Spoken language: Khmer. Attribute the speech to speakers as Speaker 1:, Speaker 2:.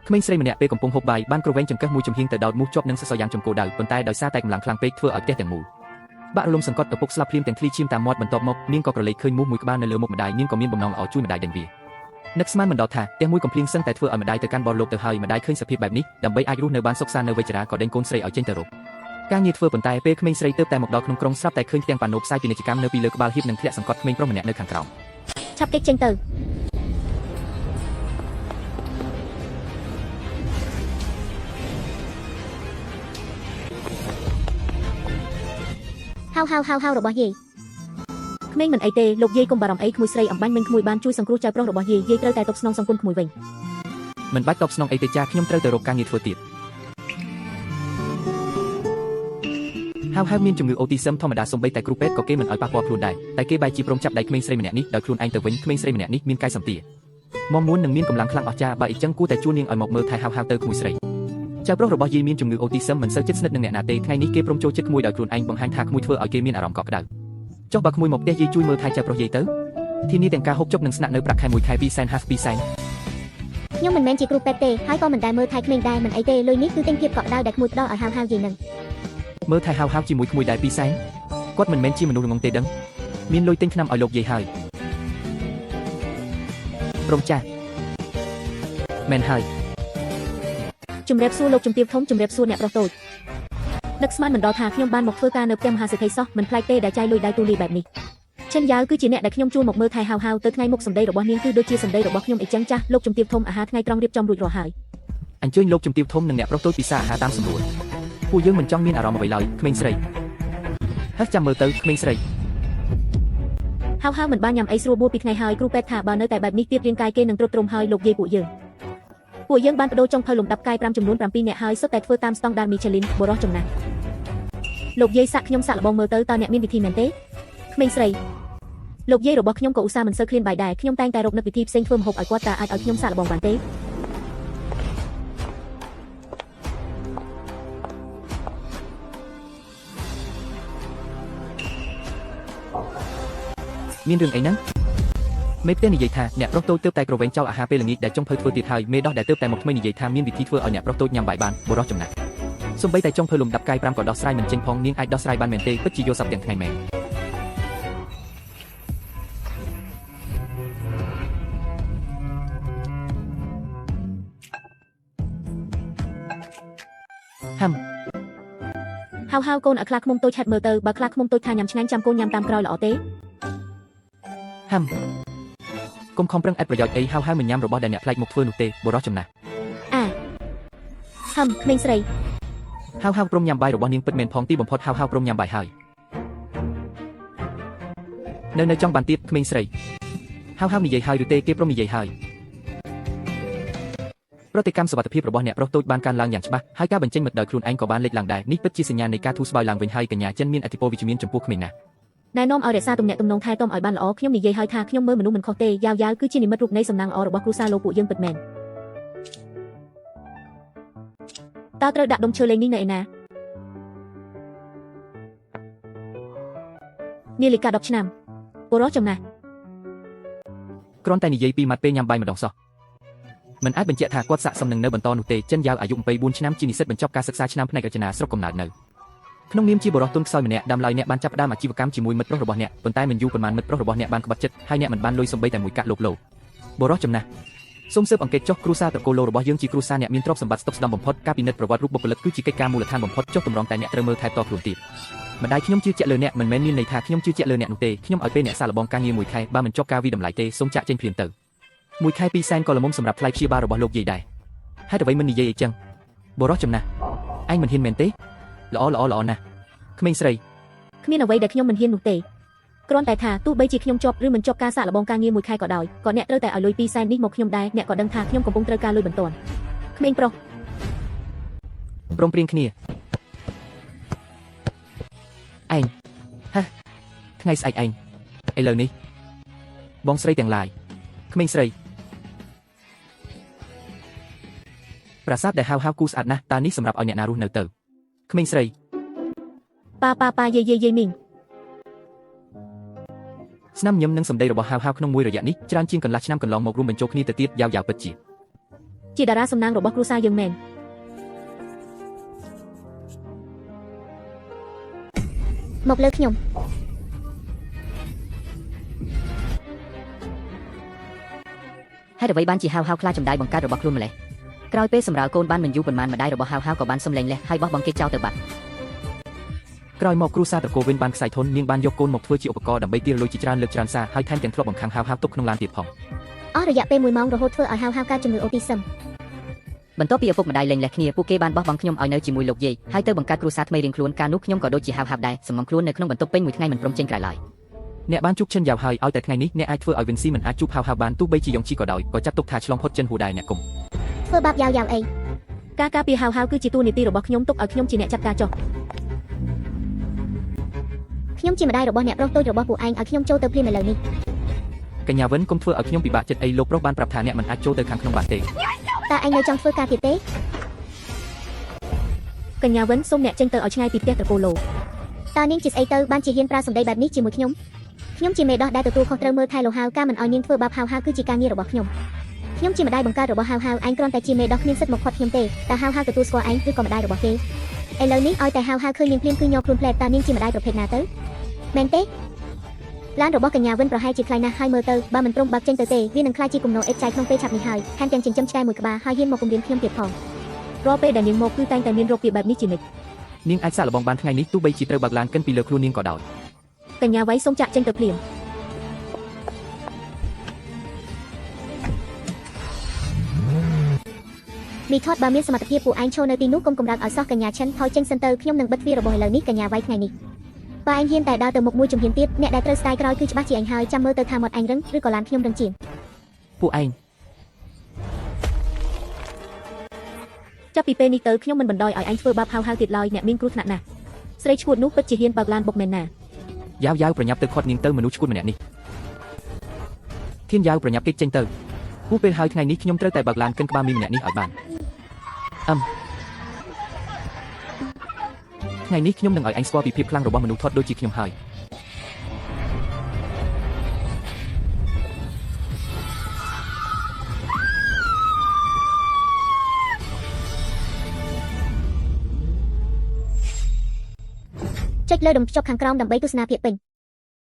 Speaker 1: ក្មេងស្រីម្នាក់ពេលកំពុងហូបបាយបានគ្រវែងចង្កឹះមួយចំហៀងទៅដោតមូសជាប់នឹងសសរយ៉ាងចំគោលដៅប៉ុន្តែដោយសារតែកម្លាំងខ្លាំងពេកធ្វើឲ្យផ្ទះទាំងមូលបាក់រលំសង្កត់ឪពុកស្លាប់ភ្លាមទាំងឃ្លីឈាមតាមមាត់បន្ទាប់មកនាងក៏ក្រឡេកឃើញមូសមួយក្បាលនៅលើមុខម្ដាយនាងក៏មានបំណងល្អជួយម្ដាយដេញវានឹកស្មានមិនដល់ថាផ្ទះមួយកំភ្លៀងសឹងតែធ្វើឲ្យម្ដាយទៅកាន់បរលោកទៅហើយម្ដាយឃើញសភាពបែបនេះដើម្បីអាចរស់នៅបានសុខសាន្តនៅវ័យចារាក៏ដេញកូនស្រីឲ្យចេញទៅរកការងារធ្វើប៉ុន្តែពេលក្មេងស្រីទៅតែមកដល់ក្នុងក្រុងស្រាប់តែឃើញផ្ទាំងប៉ាណូផ្សាយពាណិជ្ជកម្មនៅពីលើក្បាលហៀបនិងធ្លាក់សង្កត់ក្មេងប្រុសម្នាក់នៅខាងក្រោម
Speaker 2: ឆាប់គេចចេញទៅហៅរបស់យាយក្មេងមិនអីទេលោកយាយកុំបារម្ភអីក្មួយស្រីអំបញ្ញមិញក្មួយបានជួយសង្គ្រោះចៅប្រុសរបស់យាយត្រូវតែតបស្នងសងគុណក្មួយវិញម
Speaker 1: ិនបាច់តបស្នងអីទេចាខ្ញុំត្រូវទៅរកការងារធ្វើទៀតហើយមានជំងឺអូទីសឹមធម្មតាសំបីតែគ្រូពេទ្យក៏គេមិនឲ្យប៉ះពាល់ខ្លួនដែរតែគេបែរជាព្រមចាប់ដៃក្មេងស្រីម្នាក់នេះដោយខ្លួនឯងទៅវិញក្មេងស្រីម្នាក់នេះមានកាយសម្ទាមកមួននឹងមានកម្លាំងខ្លាំងអស្ចារ្យបើអញ្ចឹងគួរតែជួលនាងឲ្យមកមើលថែហៅទៅក្មួយស្រីចៅប្រុសរបស់យាយមានជំងឺអូទីសឹមមិនសូវជិតស្និទ្ធនឹងអ្នកណាទេថ្ងៃនេះគេព្រមចូលចិត្តក្មួយដោយខ្លួនឯងបង្ហាញថាក្មួយធ្វើឲ្យគេមានអារម្មណ៍កក់ក្ដៅចុះបើក្មួយមកផ្ទះយាយជួយមើលថែចៅប្រុសយាយទៅទីនេះទាំងការហូបចុកនិងស្នាក់នៅប្រាក់ខែ1ខែ2សែន2សែនខ
Speaker 2: ្ញុំមិនមែនជាគ្រូពេទ្យទេហើយក៏មិនដែលមើលថែក្មេងដែរមិនអីទេលុយនេះគឺទិញភាពកក់ក្ដៅដែលក្មួយផ្ដល់ឲ្យហៅយាយនឹងម
Speaker 1: ើលថែហៅជាមួយក្មួយដែរ2សែនគាត់មិនមែនជាមនុស្សល្ងងទេដឹងមានលុយទិញថ្នាំឲ្យលោកយាយហើយព្រមចាស់មែនហើយ
Speaker 2: ជំរាបសួរលោកជំទាវធំជំរាបសួរអ្នកប្រុសតូចនឹកស្មានមិនដល់ថាខ្ញុំបានមកធ្វើការនៅផ្ទះមហាសេដ្ឋីសោះមិនប្លែកទេដែលចាយលុយដៃទូលាយបែបនេះចិនយ៉ាវគឺជាអ្នកដែលខ្ញុំជួលមកមើលថែហៅទៅថ្ងៃមុខសម្ដីរបស់នាងគឺដូចជាសម្ដីរបស់ខ្ញុំអីចឹងចាស់លោកជំទាវធំអាហារថ្ងៃត្រង់រៀបចំរួចរាល់ហើយ
Speaker 1: អញ្ជើញលោកជំទាវធំនិងអ្នកប្រុសតូចពិសាអាហារតាមសម្រួលពួកយើងមិនចង់មានអារម្មណ៍អ្វីឡើយក្មេងស្រីហើយចាំមើលទៅក្មេងស្រី
Speaker 2: ហៅមិនបានញ៉ាំអីស្រួលបួលពីថ្ងៃហើយគ្រូពេទ្យថាបើនៅតែបែបនេះទៀតរាងកាយគេនឹងទ្រុឌទ្រោមហើយលោកយាយពួកយើងបានបដូរចុងភៅលំដាប់កាយ5ចំនួន7នាក់ហើយសុទ្ធតែធ្វើតាមស្តង់ដារមីឆេលីនបរោះចំណាស់លោកយាយសាក់ខ្ញុំសាក់លបងមើលទៅតើអ្នកមានវិធីមែនទេក្មេងស្រីលោកយាយរបស់ខ្ញុំក៏ឧស្សាហ៍មិនសូវឃ្លានបាយដែរខ្ញុំតែងតែរកនឹកវិធីផ្សេងធ្វើម្ហូបឲ្យគាត់តើអាចឲ្យខ្ញុំសាក់លបងបានទេ
Speaker 1: មានរឿងអីហ្នឹងមេផ្ទះនិយាយថាអ្នកប្រុសតូចទើបតែក្រវែងចោលអាហារពេលល្ងាចដែលចុងភៅធ្វើទៀតហើយមេដោះដែលទើបតែមកថ្មីនិយាយថាមានវិធីធ្វើឲ្យអ្នកប្រុសតូចញ៉ាំបាយបានបរោះចំណាស់សូម្បីតែចុងភៅលំដាប់កាយ5ក៏ដោះស្រាយមិនចេញផងនាងអាចដោះស្រាយបានមែនទេពិតជាយកសັບទាំងថ្ងៃមែនហ
Speaker 2: ៅកូនឲ្យខ្លាឃ្មុំតូចឆាត់មើលទៅបើខ្លាឃ្មុំតូចថាញ៉ាំឆ្ងាញ់ចាំកូនញ៉ាំតាមក្រោយល្អទេក
Speaker 1: ុំខំប្រឹងអត់ប្រយោជន៍អីហៅមិនញ៉ាំរបស់ដែលអ្នកផ្លែកមកធ្វើនោះទេបរោះចំណាស់
Speaker 2: ក្មេងស្រីហ
Speaker 1: ៅព្រមញ៉ាំបាយរបស់នាងពិតមែនផងទីបំផុតហៅព្រមញ៉ាំបាយហើយនៅចង់បានទៀតក្មេងស្រីហៅនិយាយហើយឬទេគេព្រមនិយាយហើយប្រតិកម្មសុវត្ថិភាពរបស់អ្នកប្រុសតូចបានកើនឡើងយ៉ាងច្បាស់ហើយការបញ្ចេញមិត្តដោយខ្លួនឯងក៏បានលេចឡើងដែរនេះពិតជាសញ្ញានៃការធូរស្បើយឡើងវិញហើយកញ្ញាចិនមានឥទ្ធិពលវិជ្ជមានចំពោះក្មេងណាស់ណ
Speaker 2: ែនាំឲ្យរក្សាទំនាក់ទំនងថែទាំឲ្យបានល្អខ្ញុំនិយាយហើយថាខ្ញុំមើលមនុស្សមិនខុសទេយ៉ាវគឺជានិមិត្តរូបនៃសំណាងល្អរបស់គ្រួសារលោកពួកយើងពិតមែនតើត្រូវដាក់ដុំឈើលេងនេះនៅឯណានាឡិកា10ឆ្នាំបរោះចំណាស់គ
Speaker 1: ្រាន់តែនិយាយពីម៉ាត់ពេលញ៉ាំបាយម្ដងសោះមិនអាចបញ្ជាក់ថាគាត់ស័ក្តិសមនឹងនៅបន្តនោះទេចិនយ៉ាវអាយុ24ឆ្នាំជានិស្សិតបញ្ចប់ការសិក្សាឆ្នាំផ្នែករចនាស្រុកកំណើតនៅក្នុងនាមជាបរិសុទ្ធទុនខ្សោយម្នាក់ដើមឡើយអ្នកបានចាប់ផ្ដើមអាជីវកម្មជាមួយមិត្តប្រុសរបស់អ្នកប៉ុន្តែមិនយូរប៉ុន្មានមិត្តប្រុសរបស់អ្នកបានក្បត់ចិត្តហើយអ្នកមិនបានលុយសំបីតែមួយកាក់លោកបរិសុទ្ធចំណាស់សូមស៊ើបអង្កេតចុះគ្រួសារត្រកូលលោករបស់យើងជាគ្រួសារអ្នកមានទ្រព្យសម្បត្តិស្តុកស្ដម្ភបំផុតការពិនិត្យប្រវត្តិរូបបុគ្គលិកគឺជាកិច្ចការមូលដ្ឋានបំផុតចុះតម្រង់តែអ្នកត្រូវមើលថែទាំខ្លួនទៀតម្ដាយខ្ញុំជឿជាក់លើអ្នកមិនមែនមានន័យថាខ្ញុំជឿជាក់លើអ្នកនោះទេខ្ញុំឲ្យពេលអ្នកសាកល្បងការងារ1ខែបើមិនជាប់ការវិតម្លៃទេសូមចាក់ចេញភ្លាមទៅ1ខែ2សែនក៏ល្មមសម្រាប់ថ្លៃព្យាបាលរបស់លោកយាយដែរហេតុអ្វីមិននិយាយអីចឹងបរោះចំណាស់ឯងមិនហ៊ានមែនទេល្អណាស់ក្មេងស្រីគ
Speaker 2: ្មានអ្វីដែលខ្ញុំមិនហ៊ាននោះទេគ្រាន់តែថាទោះបីជាខ្ញុំជាប់ឬមិនជាប់ការសាកល្បងការងារ1ខែក៏ដោយក៏អ្នកត្រូវតែឲ្យលុយ2សែននេះមកខ្ញុំដែរអ្នកក៏ដឹងថាខ្ញុំកំពុងត្រូវការលុយបន្ទាន់ក្មេងប្រុសព
Speaker 1: ្រមព្រៀងគ្នាឯងថ្ងៃស្អែកឯងឥឡូវនេះបងស្រីទាំងឡាយក្មេងស្រីប្រាសាទដែលហៅគូស្អាតណាស់តើនេះសម្រាប់ឲ្យអ្នកណារស់នៅទៅក្មេងស្រី
Speaker 2: ប៉ាយាយមីងស
Speaker 1: ្នាមញឹមនិងសម្ដីរបស់ហៅក្នុងមួយរយៈនេះច្រើនជាងកន្លះឆ្នាំកន្លងមករួមបញ្ចូលគ្នាទៅទៀតយ៉ាវពិតជា
Speaker 2: ជាតារាសំណាងរបស់គ្រួសារយើងមែនមកលើខ្ញុំ
Speaker 3: ហេតុអ្វីបានជាហៅខ្លាចចំដាយបង្កើតរបស់ខ្លួនម្លេះក្រោយពេលសម្រាលកូនបានមិនយូរប៉ុន្មានម្ដាយរបស់ហៅក៏បានសំឡេងលះហើយបោះបង់គេចោលទៅបាត់
Speaker 1: ក្រោយមកគ្រួសារត្រកូលវិញបានខ្សែធននាងបានយកកូនមកធ្វើជាឧបករណ៍ដើម្បីទារលុយជាច្រើនលើកច្រើនសារហើយថែមទាំងធ្លាប់បង្ខាំងហៅទុកក្នុងឡានទៀតផង
Speaker 2: អស់រយៈពេល1ម៉ោងរហូតធ្វើឲ្យហៅកើតជំងឺអូទីសឹម
Speaker 3: បន្ទាប់ពីឪពុកម្ដាយលែងលះគ្នាពួកគេបានបោះបង់ខ្ញុំឲ្យនៅជាមួយលោកយាយហើយទៅបង្កើតគ្រួសារថ្មីរៀងខ្លួនកាលនោះខ្ញុំក៏ដូចជាហៅដែរសំងំខ្លួននៅក្នុងបន្ទប់ពេញមួយថ្ងៃមិនព្រមចេញក្រៅឡើយ
Speaker 1: អ្នកបានជួបចិនយ៉ាវហើយឲ្យតែថ្ងៃនេះអ្នកអាចធ្វើឲ្យវិនស៊ីមិនអាចជួបហៅបានទោះបីជាយ៉ងជីក៏ដោយក៏ចាត់ទុកថាឆ្លងផុតចិនហួរដែរអ្នកគុំ
Speaker 2: ធ្វើបាបយ៉ាវអីការការពារហៅគឺជាតួនាទីរបស់ខ្ញុំទុកឲ្យខ្ញុំជាអ្នកចាត់ការចុះខ្ញុំជាម្ដាយរបស់អ្នកប្រុសតូចរបស់ពួកឯងឲ្យខ្ញុំចូលទៅភ្លាមឥឡូវនេះ
Speaker 1: កញ្ញាវិនកុំធ្វើឲ្យខ្ញុំពិបាកចិត្តអីលោកប្រុសបានប្រាប់ថាអ្នកមិនអាចចូលទៅខាងក្នុងបានទេ
Speaker 2: តើឯងនៅចង់ធ្វើការទៀតទេកញ្ញាវិនសូមអ្នកចេញទៅឲ្យឆ្ងាយពីផ្ទះត្រកូលលោកតើនាងជាស្អីទៅបានជាហ៊ានប្រើសម្ដីបែបនេះជាមួយខ្ញុំជាមេដោះដែលទទួលខុសត្រូវមើលថែលោកហៅការមិនឲ្យនាងធ្វើបាបហៅគឺជាការងាររបស់ខ្ញុំជាម្ដាយបង្កើតរបស់ហៅឯងគ្រាន់តែជាមេដោះគ្មានសិទ្ធិមកខាត់ខ្ញុំទេតើហៅទទួលស្គាល់ឯងឬក៏ម្ដាយរបស់គេឥឡូវនេះឲ្យតែហៅឃើញនាងភ្លាមគឺញ័រខ្លួនផ្លែតើនាងជាម្ដាយប្រភេទណាទៅមែនទេឡានរបស់កញ្ញាវិនប្រហែលជាថ្លៃណាស់ហើយមើលទៅបើមិនព្រមបើកចេញទៅទេវានឹងក្លាយជាគំនរអេតចាយក្នុងពេលឆាប់នេះហើយថែមទាំងចិញ្ចឹមឆ្កែមួយក្បាលហើយហ៊ានមកគំរាមខ្ញុំទៀតផងរាល់ពេលដែលនាងមកគឺតែងតែមានរោគពាក្យបែបនេះជានិច្ច
Speaker 1: នាងអាចសាកល្បងបានថ្ងៃនេះទោះបីជាត្រូវបើកឡានកិនពីលើខ្លួននាងក៏ដោយក
Speaker 2: ញ្ញាវៃសូមចាក់ចេញទៅភ្លាមមីថតបើមានសមត្ថភាពពួកឯងឈរនៅទីនោះកុំកម្រើកឲ្យសោះកញ្ញាឈិនថយចេញសិនទៅខ្ញុំនឹងបិទទ្វាររបស់ឥឡូវនេះកញ្ញាវៃថ្ងៃនេះបើឯងហ៊ានតែដើរទៅមុខមួយជំហានទៀតអ្នកដែលត្រូវស្ដាយក្រោយគឺច្បាស់ជាឯងហើយចាំមើលទៅថាមាត់ឯងរឹងឬក៏ឡានខ្ញុំរឹងជាង
Speaker 1: ពួកឯង
Speaker 2: ចាប់ពីពេលនេះទៅខ្ញុំមិនបណ្ដោយឲ្យឯងធ្វើបាបហៅទៀតឡើយអ្នកមានគ្រោះថ្នាក់ណាស់ស្រីឈួតនោះពិតជាហ៊ានបើកឡានបុកមែនណា
Speaker 1: យ៉ាវប្រញាប់ទៅខាត់នាងទៅមនុស្សឈួតម្នាក់នេះធានយ៉ាវប្រញាប់គេចចេញទៅគូពេលហើយថ្ងៃនេះខ្ញុំត្រូវតែបើកឡានកិនក្បាលមីម្នាក់នេះឲ្យបានថ្ងៃនេះខ្ញុំនឹងឲ្យឯងស្គាល់ពីភាពខ្លាំងរបស់មនុស្សថត់ដូចជាខ្ញុំហើយ
Speaker 2: ចុចលើដុំភ្ជាប់ខាងក្រោមដើម្បីទស្សនាភាពពេញ